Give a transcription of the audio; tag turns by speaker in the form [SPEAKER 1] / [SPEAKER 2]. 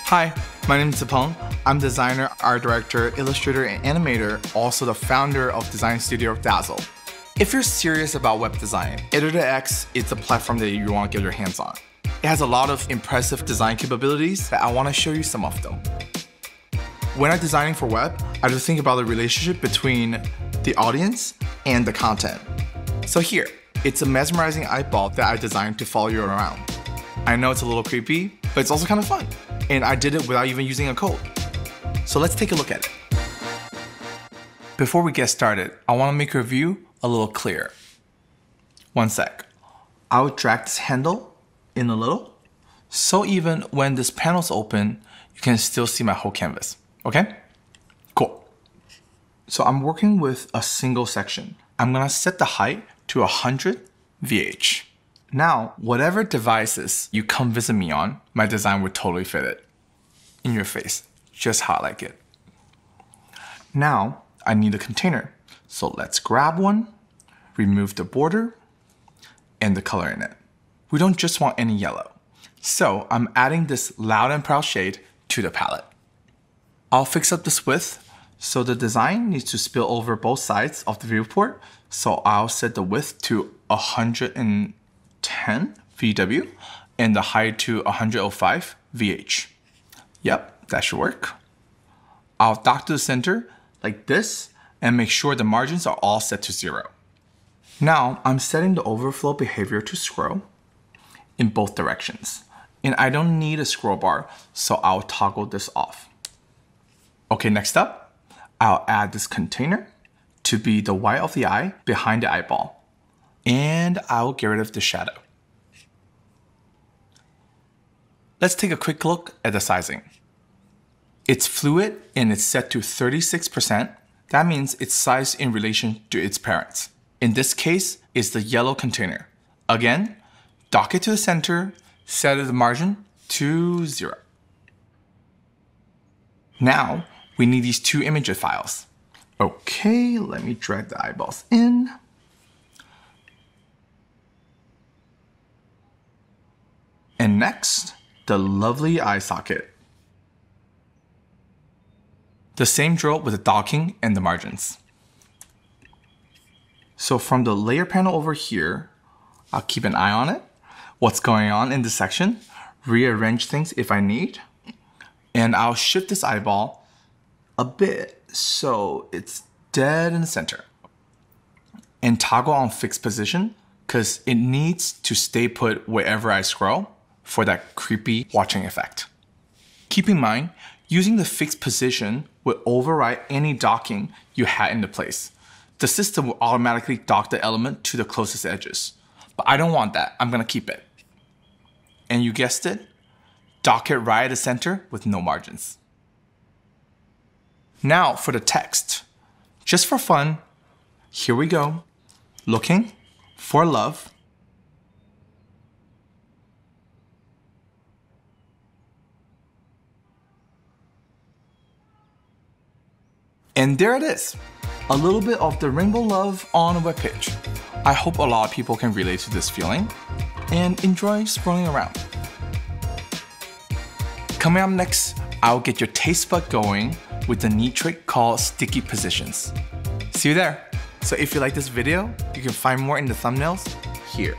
[SPEAKER 1] Hi, my name is Zipeng. I'm designer, art director, illustrator, and animator, also the founder of design studio Dazzle. If you're serious about web design, Editor X is the platform that you want to get your hands on. It has a lot of impressive design capabilities that I want to show you some of them. When I'm designing for web, I just think about the relationship between the audience and the content. So here, it's a mesmerizing eyeball that I designed to follow you around. I know it's a little creepy, but it's also kind of fun. And I did it without even using a code. So let's take a look at it. Before we get started, I want to make your view a little clearer. One sec. I would drag this handle in a little, so even when this panel's open, you can still see my whole canvas, okay? Cool. So I'm working with a single section. I'm gonna set the height to 100 VH. Now, whatever devices you come visit me on, my design would totally fit it. In your face, just how I like it. Now, I need a container. So let's grab one, remove the border, and the color in it. We don't just want any yellow. So I'm adding this loud and proud shade to the palette. I'll fix up this width. So the design needs to spill over both sides of the viewport. So I'll set the width to 110 VW and the height to 105 VH. Yep, that should work. I'll dock to the center like this and make sure the margins are all set to 0. Now I'm setting the overflow behavior to scroll in both directions. And I don't need a scroll bar, so I'll toggle this off. Okay, next up, I'll add this container to be the white of the eye behind the eyeball. And I'll get rid of the shadow. Let's take a quick look at the sizing. It's fluid and it's set to 36%. That means it's sized in relation to its parents. In this case, it's the yellow container. Again, dock it to the center, set the margin to 0. Now, we need these two image files. Okay, let me drag the eyeballs in. And next, the lovely eye socket. The same drill with the docking and the margins. So from the layer panel over here, I'll keep an eye on it. What's going on in this section, rearrange things if I need. And I'll shift this eyeball a bit so it's dead in the center. And toggle on fixed position because it needs to stay put wherever I scroll for that creepy watching effect. Keep in mind, using the fixed position will override any docking you had into place. The system will automatically dock the element to the closest edges. But I don't want that, I'm gonna keep it. And you guessed it, dock it right at the center with no margins. Now for the text. Just for fun, here we go. Looking for love. And there it is, a little bit of the rainbow love on a webpage. I hope a lot of people can relate to this feeling and enjoy scrolling around. Coming up next, I'll get your taste bud going with a neat trick called sticky positions. See you there. So if you like this video, you can find more in the thumbnails here.